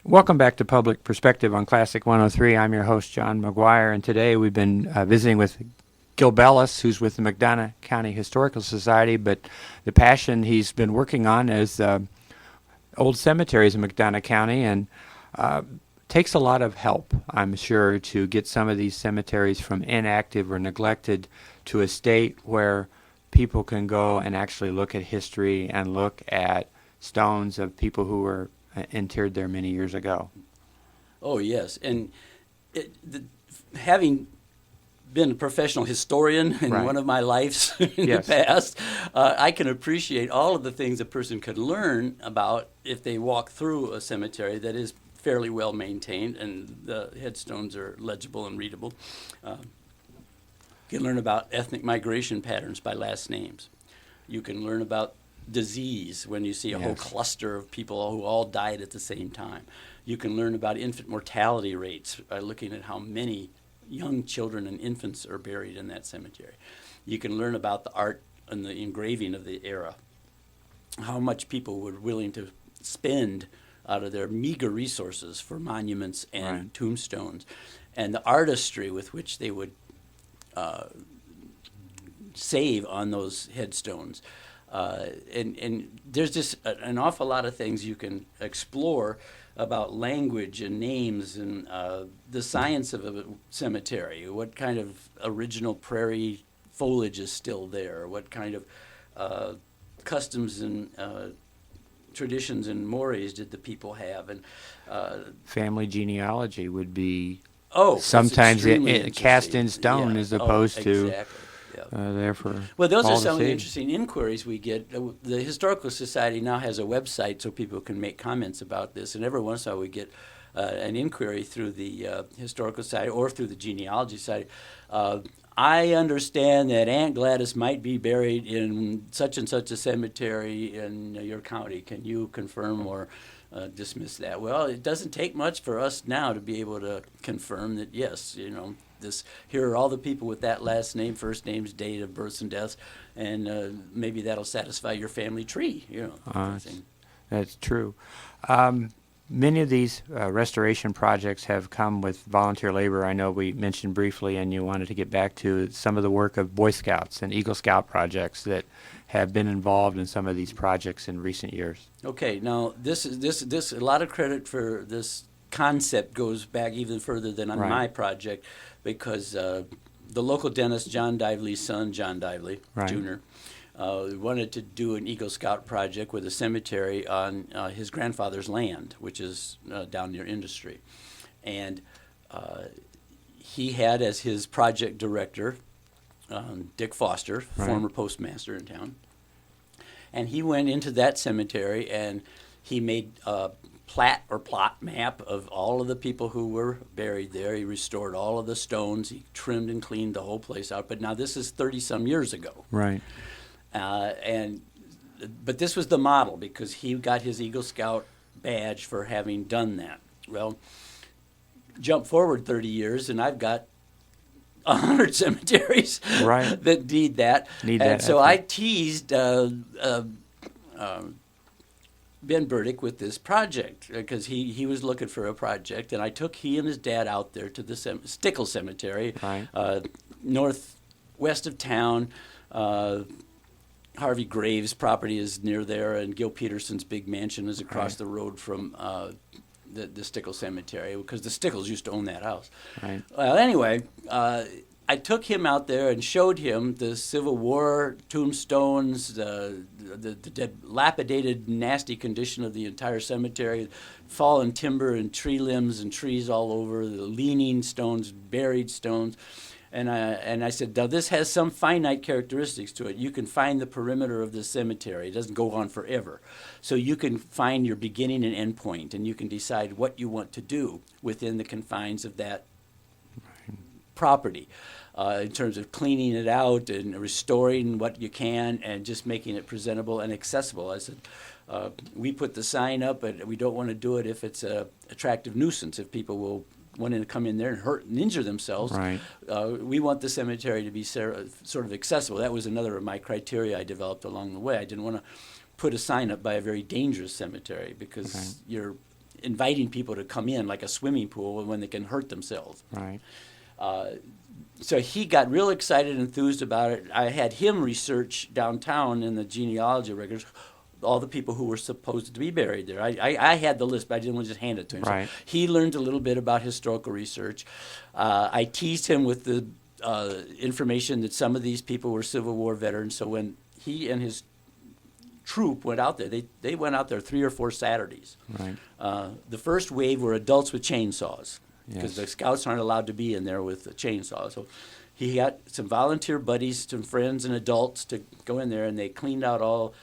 Welcome back to Public Perspective on Classic 103. I'm your host, John Maguire, and today we've been visiting with Gil Belles, who's with the McDonough County Historical Society, but the passion he's been working on is old cemeteries in McDonough County, and takes a lot of help, I'm sure, to get some of these cemeteries from inactive or neglected to a state where people can go and actually look at history and look at stones of people who were interred there many years ago. Oh, yes. And having been a professional historian in Right. one of my lives in Yes. the past, I can appreciate all of the things a person could learn about if they walk through a cemetery that is fairly well maintained and the headstones are legible and readable. You can learn about ethnic migration patterns by last names. You can learn about disease when you see a whole Yes. cluster of people who all died at the same time. You can learn about infant mortality rates by looking at how many young children and infants are buried in that cemetery. You can learn about the art and the engraving of the era, how much people were willing to spend out of their meager resources for monuments and Right. tombstones, and the artistry with which they would save on those headstones. And there's just an awful lot of things you can explore about language and names and the science of a cemetery. What kind of original prairie foliage is still there? What kind of customs and traditions and mores did the people have? And Family genealogy would be that's sometimes extremely cast in interesting. stone Yeah. as opposed to Exactly. Yeah. there for Well, those all are to some of the see. interesting inquiries we get. The Historical Society now has a website so people can make comments about this, and every once in a while we get an inquiry through the Historical Society or through the Genealogy Society. I understand that Aunt Gladys might be buried in such and such a cemetery in your county. Can you confirm or dismiss that? Well, it doesn't take much for us now to be able to confirm that, yes, here are all the people with that last name, first names, date of births and deaths, and maybe that'll satisfy your family tree. That's true. Many of these restoration projects have come with volunteer labor. I know we mentioned briefly, and you wanted to get back to some of the work of Boy Scouts and Eagle Scout projects that have been involved in some of these projects in recent years. Okay, now this a lot of credit for this concept goes back even further than on Right. my project, because the local dentist, John Dively's son, John Dively Right. Jr., wanted to do an Eagle Scout project with a cemetery on his grandfather's land, which is down near Industry. And he had as his project director Dick Foster, Right. former postmaster in town. And he went into that cemetery and he made a plot map of all of the people who were buried there. He restored all of the stones. He trimmed and cleaned the whole place out. But now this is 30-some years ago. Right. But this was the model because he got his Eagle Scout badge for having done that. Well, jump forward 30 years, and I've got 100 cemeteries Right. that need that. Need and that so effort. I teased Ben Burdick with this project because he was looking for a project, and I took he and his dad out there to the Stickle Cemetery, Right. Northwest of town. Harvey Graves' property is near there, and Gil Peterson's big mansion is across Right. the road from the Stickle Cemetery because the Stickles used to own that house. Right. Well, anyway, I took him out there and showed him the Civil War tombstones, the dilapidated, nasty condition of the entire cemetery, fallen timber and tree limbs and trees all over, the leaning stones, buried stones. And I said, now this has some finite characteristics to it. You can find the perimeter of the cemetery. It doesn't go on forever. So you can find your beginning and end point, and you can decide what you want to do within the confines of that property in terms of cleaning it out and restoring what you can and just making it presentable and accessible. I said, we put the sign up, but we don't want to do it if it's an attractive nuisance, if people will want to come in there and hurt and injure themselves. Right. We want the cemetery to be sort of accessible. That was another of my criteria I developed along the way. I didn't want to put a sign up by a very dangerous cemetery because Okay. you're inviting people to come in like a swimming pool when they can hurt themselves. Right. So he got real excited and enthused about it. I had him research downtown in the genealogy records all the people who were supposed to be buried there. I had the list, but I didn't want to just hand it to him. Right. So he learned a little bit about historical research. I teased him with the information that some of these people were Civil War veterans. So when he and his troop went out there, they went out there 3 or 4 Saturdays. Right. The first wave were adults with chainsaws, because Yes. the scouts aren't allowed to be in there with a chainsaw. So he got some volunteer buddies, some friends and adults to go in there, and they cleaned out all,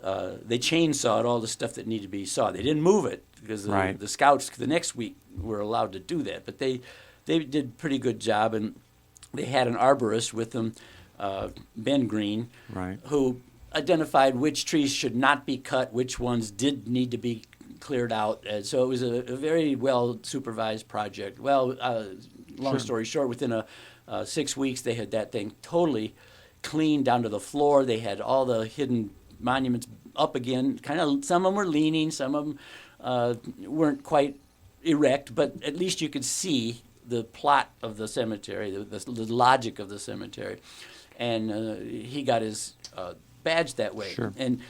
they chainsawed all the stuff that needed to be sawed. They didn't move it, because Right. the scouts the next week were allowed to do that. But they did a pretty good job, and they had an arborist with them, Ben Green, Right. who identified which trees should not be cut, which ones did need to be cleared out. And so it was a very well supervised project. Well, long Sure. story short, within 6 weeks they had that thing totally cleaned down to the floor. They had all the hidden monuments up again. Kind of, some of them were leaning, some of them weren't quite erect, but at least you could see the plot of the cemetery, the logic of the cemetery. And he got his badge that way. Sure. And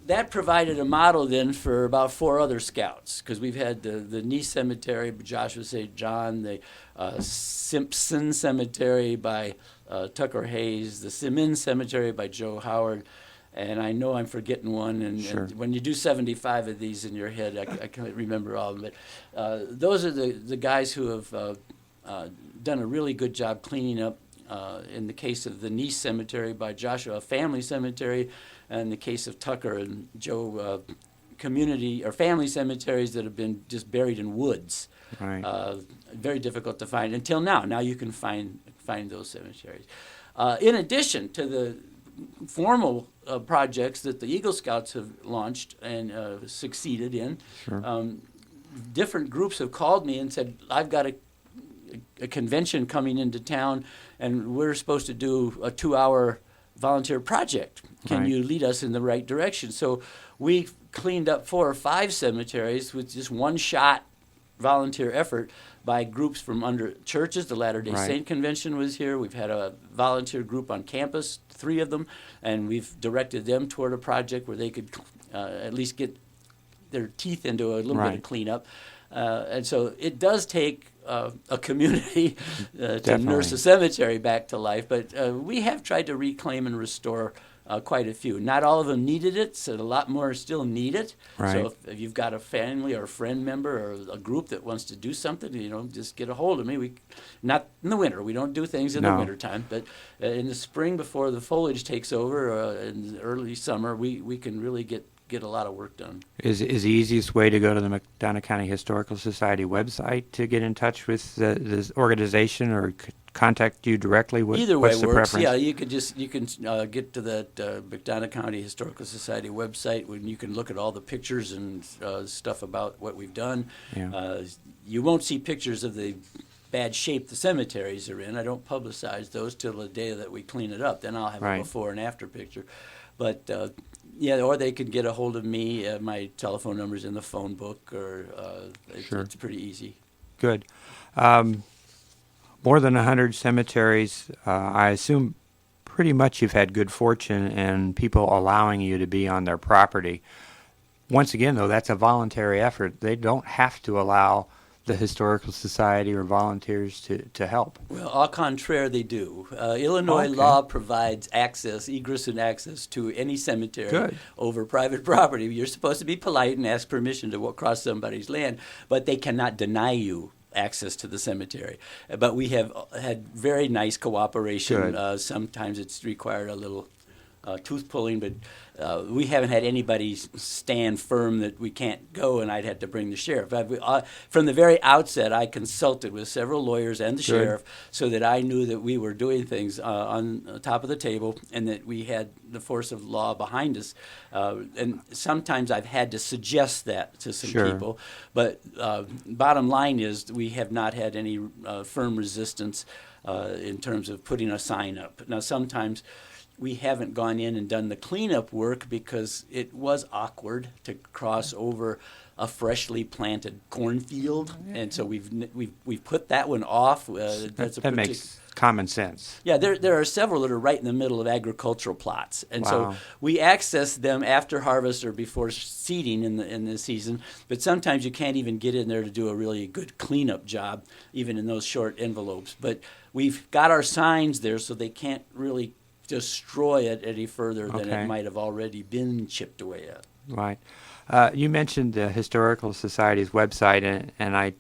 that provided a model then for about 4 other scouts, because we've had the Nice Cemetery by Joshua St. John, the Simpson Cemetery by Tucker Hayes, the Simmons Cemetery by Joe Howard, and I know I'm forgetting one. And, Sure. and when you do 75 of these in your head, I can't remember all of them. But those are the guys who have done a really good job cleaning up. In the case of the Nice Cemetery by Joshua, a family cemetery, and in the case of Tucker and Joe, community or family cemeteries that have been just buried in woods. Right. Very difficult to find until now. Now you can find those cemeteries. In addition to the formal projects that the Eagle Scouts have launched and succeeded in, Sure. different groups have called me and said, I've got a convention coming into town, and we're supposed to do a 2-hour volunteer project. Can Right. you lead us in the right direction? So we cleaned up 4 or 5 cemeteries with just one-shot volunteer effort by groups from under churches. The Latter-day Right. Saint Convention was here. We've had a volunteer group on campus, 3 of them, and we've directed them toward a project where they could at least get their teeth into a little bit Right. of cleanup. And so it does take a community to Definitely. nurse a cemetery back to life, but we have tried to reclaim and restore quite a few. Not all of them needed it, so a lot more still need it. Right. So if you've got a family or a friend member or a group that wants to do something, just get a hold of me. Not in the winter. We don't do things in the No. wintertime, but in the spring before the foliage takes over, in the early summer, we can really get a lot of work done. Is the easiest way to go to the McDonough County Historical Society website to get in touch with this organization, or contact you directly? Either way what's the works. preference? Yeah, you can get to that McDonough County Historical Society website when you can look at all the pictures and stuff about what we've done. Yeah. You won't see pictures of the bad shape the cemeteries are in. I don't publicize those till the day that we clean it up. Then I'll have Right. a before and after picture. But yeah, or they could get a hold of me. My telephone number's in the phone book, or Sure. it's pretty easy. Good. More than 100 cemeteries. I assume pretty much you've had good fortune and people allowing you to be on their property. Once again, though, that's a voluntary effort. They don't have to allow the Historical Society or volunteers to help. Well, au contraire, they do. Illinois Okay. law provides access, egress and access to any cemetery Good. over private property. You're supposed to be polite and ask permission to walk across somebody's land, but they cannot deny you access to the cemetery. But we have had very nice cooperation. Good. Sometimes it's required a little tooth pulling, but we haven't had anybody stand firm that we can't go, and I'd have to bring the sheriff. From the very outset, I consulted with several lawyers and the Good. sheriff so that I knew that we were doing things on top of the table and that we had the force of law behind us. And sometimes I've had to suggest that to some Sure. people. But bottom line is we have not had any firm resistance in terms of putting a sign up. Now, sometimes we haven't gone in and done the cleanup work because it was awkward to cross over a freshly planted cornfield, and so we've put that one off. That makes common sense. Yeah, there are several that are right in the middle of agricultural plots, and so Wow. we access them after harvest or before seeding in the season. But sometimes you can't even get in there to do a really good cleanup job, even in those short envelopes. But we've got our signs there, so they can't really destroy it any further than Okay. it might have already been chipped away at. Right. You mentioned the Historical Society's website, and I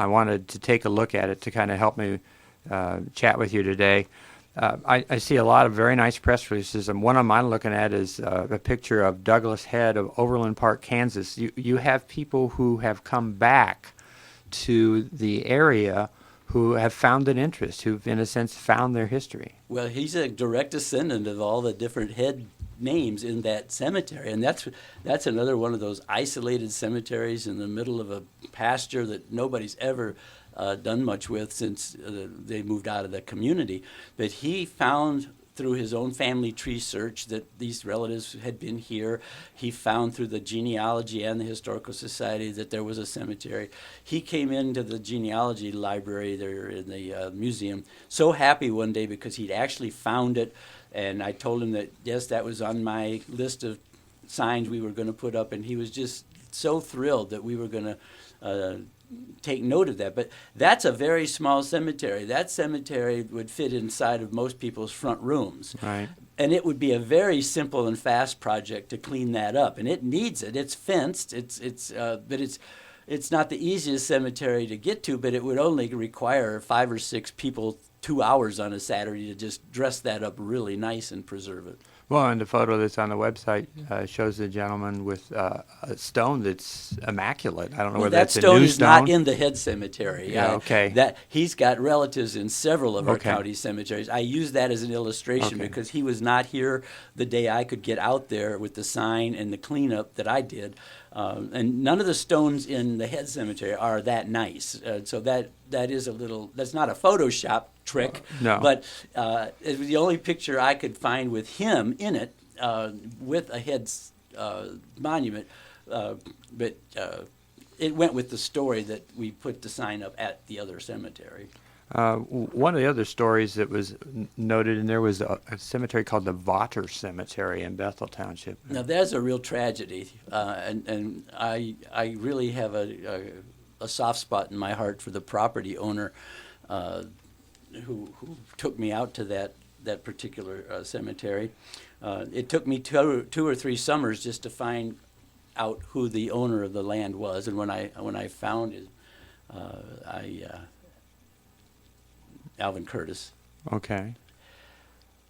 wanted to take a look at it to kind of help me chat with you today. I see a lot of very nice press releases, and one of mine looking at is a picture of Douglas Head of Overland Park, Kansas. You have people who have come back to the area who have found an interest, who've, in a sense, found their history. Well, he's a direct descendant of all the different head names in that cemetery, and that's another one of those isolated cemeteries in the middle of a pasture that nobody's ever done much with since they moved out of the community. But he found through his own family tree search that these relatives had been here. He found through the genealogy and the Historical Society that there was a cemetery. He came into the genealogy library there in the museum so happy one day because he'd actually found it. And I told him that, yes, that was on my list of signs we were going to put up, and he was just so thrilled that we were going to take note of that. But that's a very small cemetery. That cemetery would fit inside of most people's front rooms. Right. And it would be a very simple and fast project to clean that up. And it needs it. It's fenced. But it's not the easiest cemetery to get to, but it would only require 5 or 6 people 2 hours on a Saturday to just dress that up really nice and preserve it. Well, and the photo that's on the website shows the gentleman with a stone that's immaculate. I don't know Well, whether that that's a stone new is stone. not in the head cemetery. Yeah, okay. That he's got relatives in several of our Okay. county cemeteries. I use that as an illustration Okay. because he was not here the day I could get out there with the sign and the cleanup that I did. And none of the stones in the head cemetery are that nice. So that is a little. That's not a Photoshop trick. No. But it was the only picture I could find with him in it, with a head monument. But it went with the story that we put the sign up at the other cemetery. One of the other stories that was noted in there was a cemetery called the Votter Cemetery in Bethel Township. Now that's a real tragedy, and I really have a soft spot in my heart for the property owner who took me out to that particular cemetery. It took me two or three summers just to find out who the owner of the land was, and when I found it, Alvin Curtis. Okay.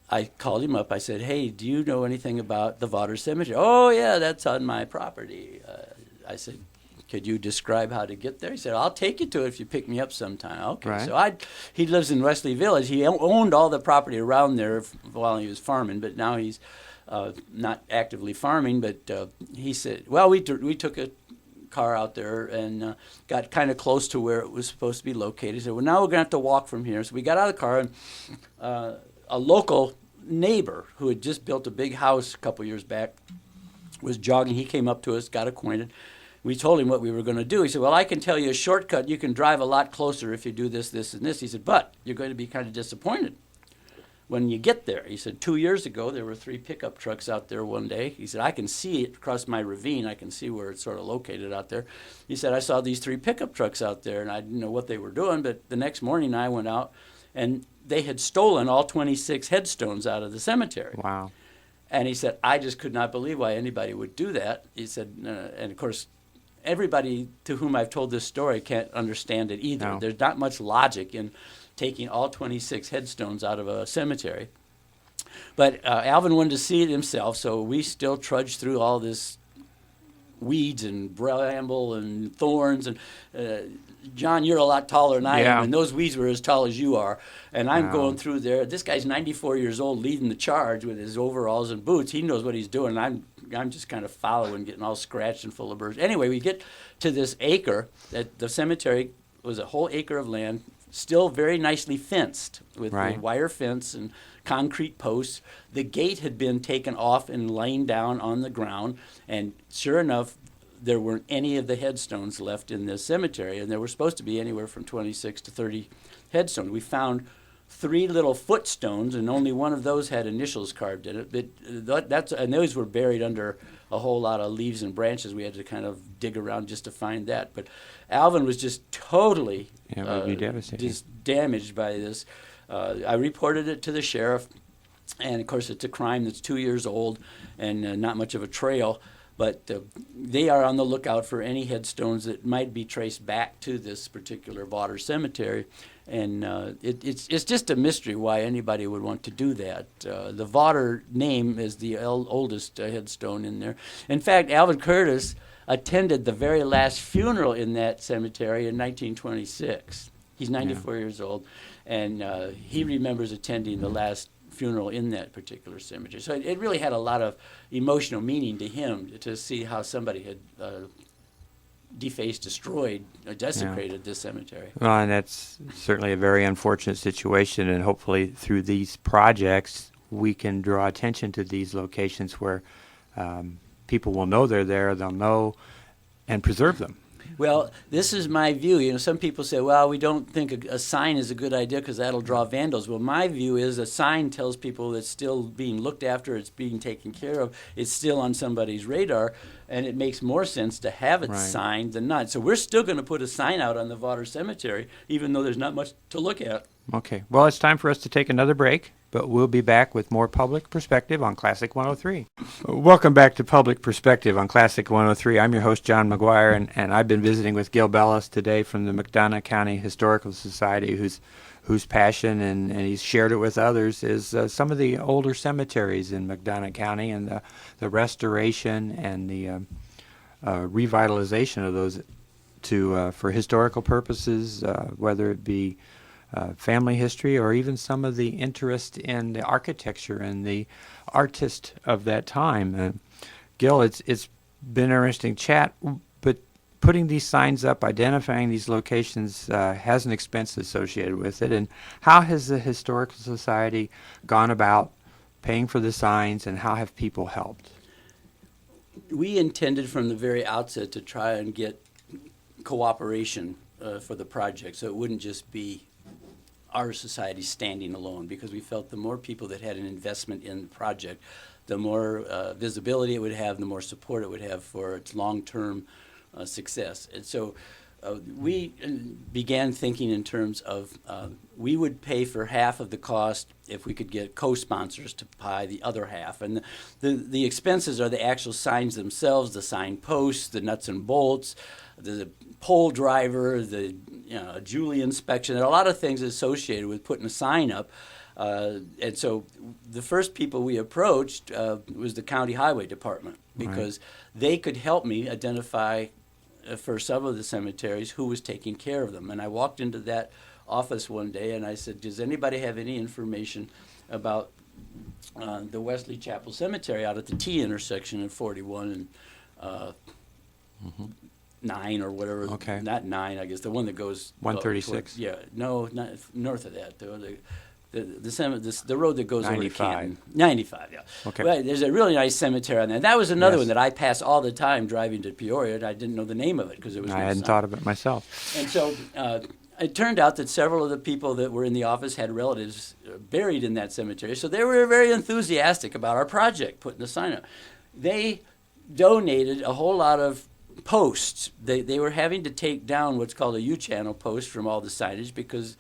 I called him up. I said, "Hey, do you know anything about the Votter Cemetery?" "Oh, yeah, that's on my property." I said, "Could you describe how to get there?" He said, "I'll take you to it if you pick me up sometime." Okay, Right. so he lives in Wesley Village. He owned all the property around there while he was farming, but now he's not actively farming. But he said, "Well, we took a car out there and got kind of close to where it was supposed to be located." He said, "Well, now we're going to have to walk from here." So we got out of the car, and a local neighbor who had just built a big house a couple years back was jogging. He came up to us, got acquainted. We told him what we were going to do. He said, "Well, I can tell you a shortcut. You can drive a lot closer if you do this, this, and this." He said, "But you're going to be kind of disappointed when you get there." He said, 2 years ago, there were 3 pickup trucks out there one day. He said, "I can see it across my ravine. I can see where it's sort of located out there." He said, "I saw these 3 pickup trucks out there, and I didn't know what they were doing, but the next morning I went out, and they had stolen all 26 headstones out of the cemetery." Wow. And he said, "I just could not believe why anybody would do that." He said, and of course, everybody to whom I've told this story can't understand it either. No. There's not much logic in taking all 26 headstones out of a cemetery. But Alvin wanted to see it himself, so we still trudged through all this weeds and bramble and thorns. And John, you're a lot taller than I Yeah. am, and those weeds were as tall as you are. And I'm Wow. going through there. This guy's 94 years old, leading the charge with his overalls and boots. He knows what he's doing. And I'm just kind of following, getting all scratched and full of birds. Anyway, we get to this acre. That the cemetery was a whole acre of land, still very nicely fenced with Right. wire fence and concrete posts. The gate had been taken off and laid down on the ground, and sure enough, there weren't any of the headstones left in this cemetery, and there were supposed to be anywhere from 26 to 30 headstones. We found 3 little footstones, and only one of those had initials carved in it. And those were buried under a whole lot of leaves and branches. We had to kind of dig around just to find that. But Alvin was just totally it would be devastating. just damaged by this. I reported it to the sheriff, and of course it's a crime that's 2 years old and not much of a trail. But they are on the lookout for any headstones that might be traced back to this particular Vawter cemetery. And it's just a mystery why anybody would want to do that. The Vawter name is the oldest headstone in there. In fact, Alvin Curtis attended the very last funeral in that cemetery in 1926. He's 94 years old, and he remembers attending the last funeral in that particular cemetery. So it really had a lot of emotional meaning to him to see how somebody had defaced, destroyed, desecrated this cemetery. Well, and that's certainly a very unfortunate situation, and hopefully through these projects we can draw attention to these locations where people will know they're there, they'll know, and preserve them. Well, this is my view. You know, some people say, well, we don't think a sign is a good idea because that'll draw vandals. Well, my view is a sign tells people it's still being looked after, it's being taken care of, it's still on somebody's radar, and it makes more sense to have it signed than not. So we're still going to put a sign out on the Vawter Cemetery, even though there's not much to look at. Okay. Well, it's time for us to take another break, but we'll be back with more Public Perspective on Classic 103. Welcome back to Public Perspective on Classic 103. I'm your host, John Maguire, and I've been visiting with Gil Belles today from the McDonough County Historical Society, whose passion, and he's shared it with others, is some of the older cemeteries in McDonough County and the restoration and the revitalization of those for historical purposes, whether it be family history or even some of the interest in the architecture and the artist of that time. Gil, it's been an interesting chat, but putting these signs up, identifying these locations has an expense associated with it. And how has the Historical Society gone about paying for the signs, and how have people helped? We intended from the very outset to try and get cooperation for the project, so it wouldn't just be our society standing alone, because we felt the more people that had an investment in the project, the more visibility it would have, the more support it would have for its long-term success. And so we began thinking in terms of we would pay for half of the cost if we could get co-sponsors to buy the other half. And the expenses are the actual signs themselves, the sign posts, the nuts and bolts, the pole driver, the Julie inspection. There are a lot of things associated with putting a sign up. And so the first people we approached was the County Highway Department, because they could help me identify for some of the cemeteries who was taking care of them. And I walked into that office one day and I said, does anybody have any information about the Wesley Chapel Cemetery out at the T intersection at 41 and 9 or whatever. Okay. Not 9, I guess. The one that goes 136. No, not north of that. The road that goes 95. over to Canton. 95, yeah. Okay. Well, there's a really nice cemetery on there. That was another one that I pass all the time driving to Peoria, and I didn't know the name of it because it was. I hadn't thought of it myself. And so it turned out that several of the people that were in the office had relatives buried in that cemetery, so they were very enthusiastic about our project, putting the sign up. They donated a whole lot of posts. They were having to take down what's called a U-channel post from all the signage, because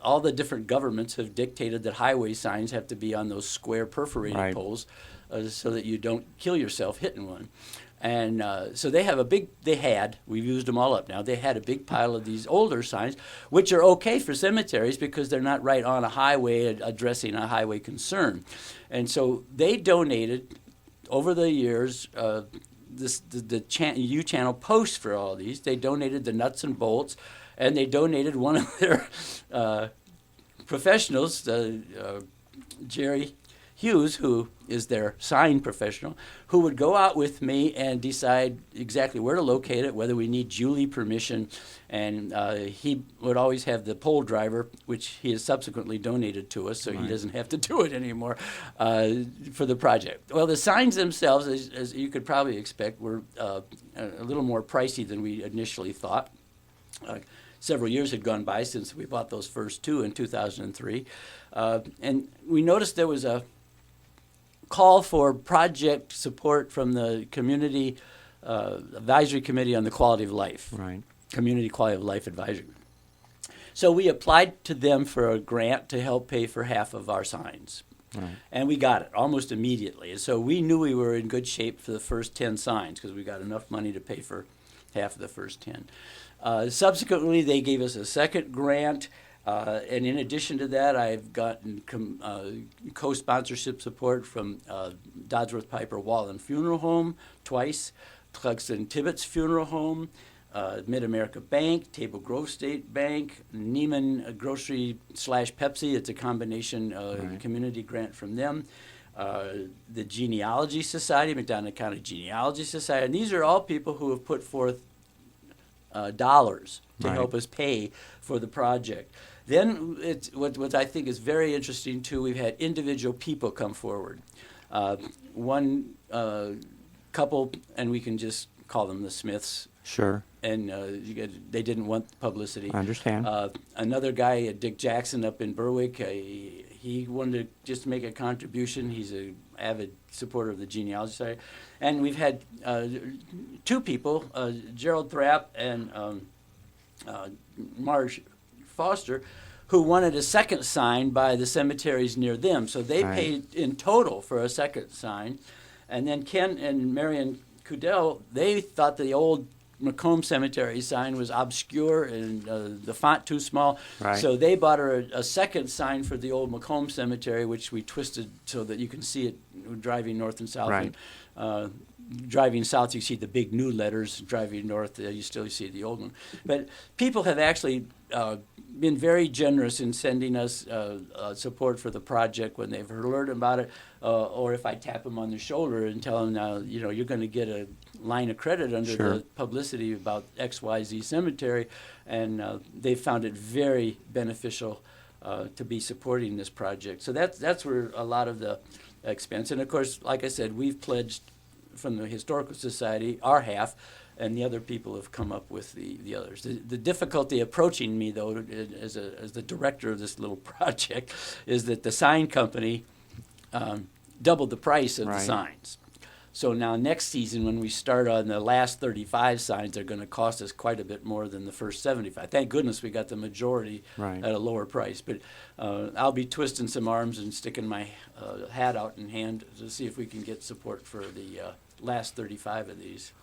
all the different governments have dictated that highway signs have to be on those square perforated poles so that you don't kill yourself hitting one. And so they have we've used them all up now, they had a big pile of these older signs, which are okay for cemeteries because they're not right on a highway addressing a highway concern. And so they donated, over the years, the U-channel posts for all these. They donated the nuts and bolts, and they donated one of their professionals, Jerry. Hughes, who is their sign professional, who would go out with me and decide exactly where to locate it, whether we need Julie permission. And he would always have the pole driver, which he has subsequently donated to us, so he doesn't have to do it anymore for the project. Well, the signs themselves, as you could probably expect, were a little more pricey than we initially thought. Several years had gone by since we bought those first two in 2003. And we noticed there was a call for project support from the Community Advisory Committee on the Quality of Life. Right. Community Quality of Life Advisory. So we applied to them for a grant to help pay for half of our signs. Right. And we got it almost immediately. And so we knew we were in good shape for the first 10 signs because we got enough money to pay for half of the first 10. Subsequently, they gave us a second grant. And in addition to that, I've gotten co-sponsorship support from Dodsworth Piper Wallen Funeral Home twice, Clugston Tibbetts Funeral Home, Mid-America Bank, Table Grove State Bank, Neiman Grocery / Pepsi. It's a combination community grant from them. The Genealogy Society, McDonough County Genealogy Society. And these are all people who have put forth dollars to help us pay for the project. Then it's what I think is very interesting too. We've had individual people come forward. One couple, and we can just call them the Smiths. Sure. And they didn't want publicity. I understand. Another guy, Dick Jackson, up in Berwick, he wanted to just make a contribution. He's an avid supporter of the Genealogy Society. And we've had two people, Gerald Thrapp and Marge Foster, who wanted a second sign by the cemeteries near them. So they paid in total for a second sign. And then Ken and Marion Cudell, they thought the old Macomb Cemetery sign was obscure and the font too small. Right. So they bought her a second sign for the old Macomb Cemetery, which we twisted so that you can see it driving north and south. Right. And, driving south, you see the big new letters. Driving north, you still see the old one. But people have actually been very generous in sending us support for the project when they've learned about it, or if I tap them on the shoulder and tell them, you're going to get a line of credit under the publicity about XYZ Cemetery, and they found it very beneficial to be supporting this project. So that's where a lot of the expense, and of course, like I said, we've pledged from the Historical Society our half, and the other people have come up with the others. The difficulty approaching me, though, as the director of this little project, is that the sign company doubled the price of the signs. So now next season, when we start on the last 35 signs, they're going to cost us quite a bit more than the first 75. Thank goodness we got the majority at a lower price. But I'll be twisting some arms and sticking my hat out in hand to see if we can get support for the last 35 of these.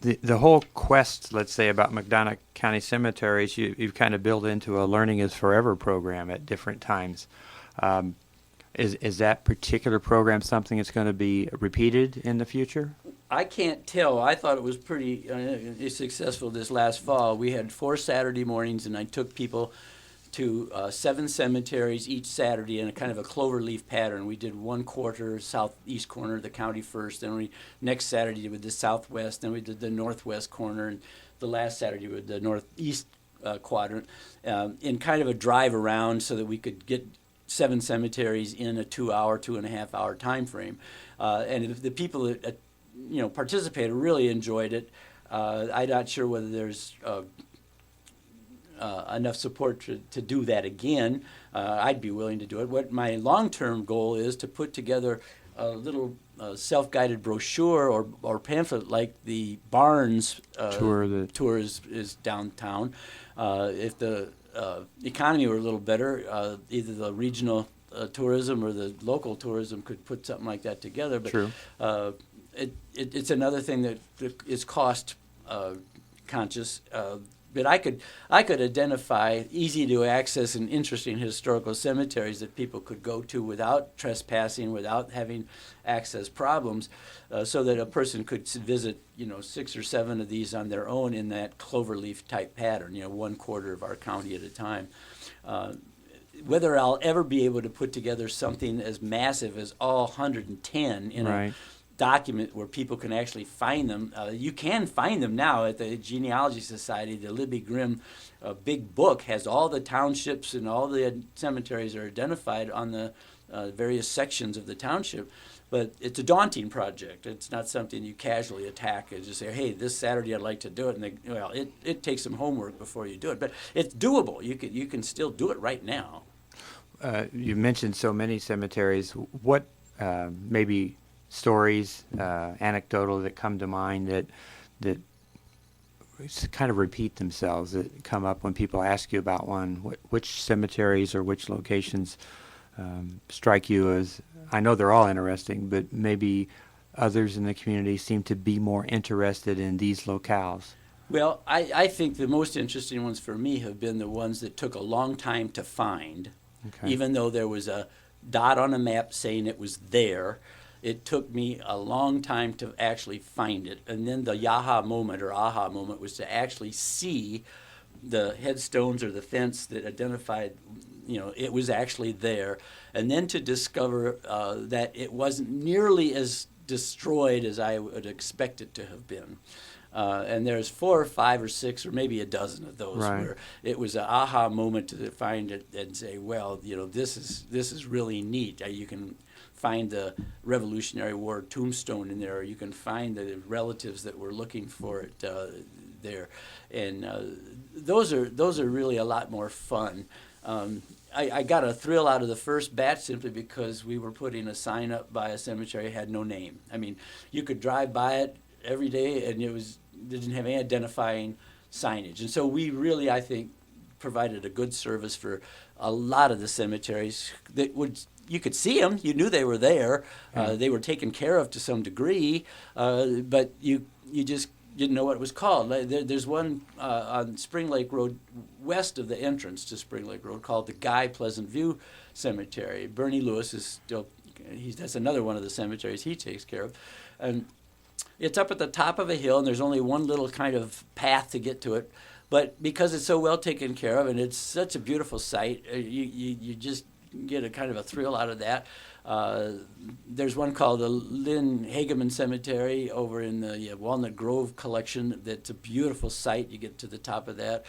The whole quest, let's say, about McDonough County cemeteries, you've kind of built into a Learning is Forever program at different times. Is that particular program something that's going to be repeated in the future? I can't tell. I thought it was pretty successful this last fall. We had 4 Saturday mornings, and I took people to 7 cemeteries each Saturday in a kind of a cloverleaf pattern. We did one quarter, southeast corner of the county first, then next Saturday we did the southwest, then we did the northwest corner, and the last Saturday we did the northeast quadrant, in kind of a drive around so that we could get 7 cemeteries in a 2.5 hour time frame. And the people that participated really enjoyed it. I'm not sure whether there's enough support to do that again. I'd be willing to do it. What my long-term goal is to put together a little self-guided brochure or pamphlet like the Barnes tour is downtown. If the economy were a little better, either the regional tourism or the local tourism could put something like that together. But True. It's another thing that is cost conscious. But I could identify easy to access and interesting historical cemeteries that people could go to without trespassing, without having access problems, so that a person could visit 6 or 7 of these on their own in that cloverleaf type pattern, one quarter of our county at a time. whether I'll ever be able to put together something as massive as all 110 in Right. a document where people can actually find them. You can find them now at the Genealogy Society. The Libby Grimm big book has all the townships and all the cemeteries are identified on the various sections of the township. But it's a daunting project. It's not something you casually attack and just say, hey, this Saturday I'd like to do it. And it takes some homework before you do it. But it's doable. You can still do it right now. You mentioned so many cemeteries. What maybe stories, anecdotal that come to mind that kind of repeat themselves, that come up when people ask you about one? Which cemeteries or which locations strike you as, I know they're all interesting, but maybe others in the community seem to be more interested in these locales? Well, I think the most interesting ones for me have been the ones that took a long time to find. Okay. Even though there was a dot on a map saying it was there, it took me a long time to actually find it. And then the yaha moment or aha moment was to actually see the headstones or the fence that identified, it was actually there. And then to discover that it wasn't nearly as destroyed as I would expect it to have been. And there's 4 or 5 or 6 or maybe a dozen of those Right. where it was an aha moment to find it and say, well, this is really neat. You can find the Revolutionary War tombstone in there, or you can find the relatives that were looking for it there, and those are really a lot more fun. I got a thrill out of the first batch simply because we were putting a sign up by a cemetery that had no name. I mean, you could drive by it every day and it didn't have any identifying signage. And so we really, I think, provided a good service for a lot of the cemeteries that you could see them, you knew they were there, they were taken care of to some degree, but you just didn't know what it was called. There's one on Spring Lake Road, west of the entrance to Spring Lake Road, called the Guy Pleasant View Cemetery. Bernie Lewis is still, that's another one of the cemeteries he takes care of. And it's up at the top of a hill, and there's only one little kind of path to get to it. But because it's so well taken care of, and it's such a beautiful site, you just get a kind of a thrill out of that. There's one called the Lynn Hageman Cemetery over in the Walnut Grove collection. That's a beautiful site. You get to the top of that.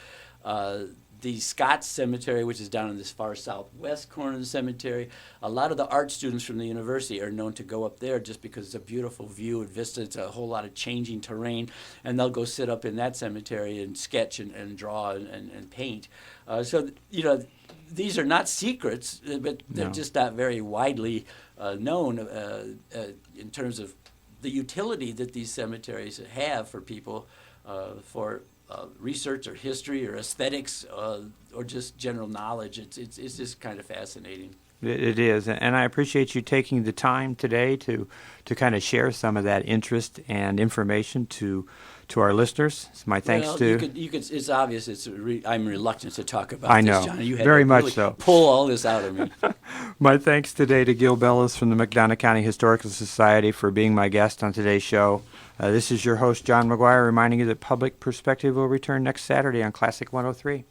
The Scotts Cemetery, which is down in this far southwest corner of the cemetery. A lot of the art students from the university are known to go up there just because it's a beautiful view and vista. It's a whole lot of changing terrain, and they'll go sit up in that cemetery and sketch and draw and paint. So, these are not secrets, but they're just not very widely known in terms of the utility that these cemeteries have for people for research or history or aesthetics or just general knowledge. It's just kind of fascinating. It is, and I appreciate you taking the time today to kind of share some of that interest and information to our listeners. So my thanks Well, to you could. It's obvious. I'm reluctant to talk about I this, know, John. You had very to much really so. Pull all this out of me. My thanks today to Gil Belles from the McDonough County Historical Society for being my guest on today's show. This is your host, John Maguire, reminding you that Public Perspective will return next Saturday on Classic 103.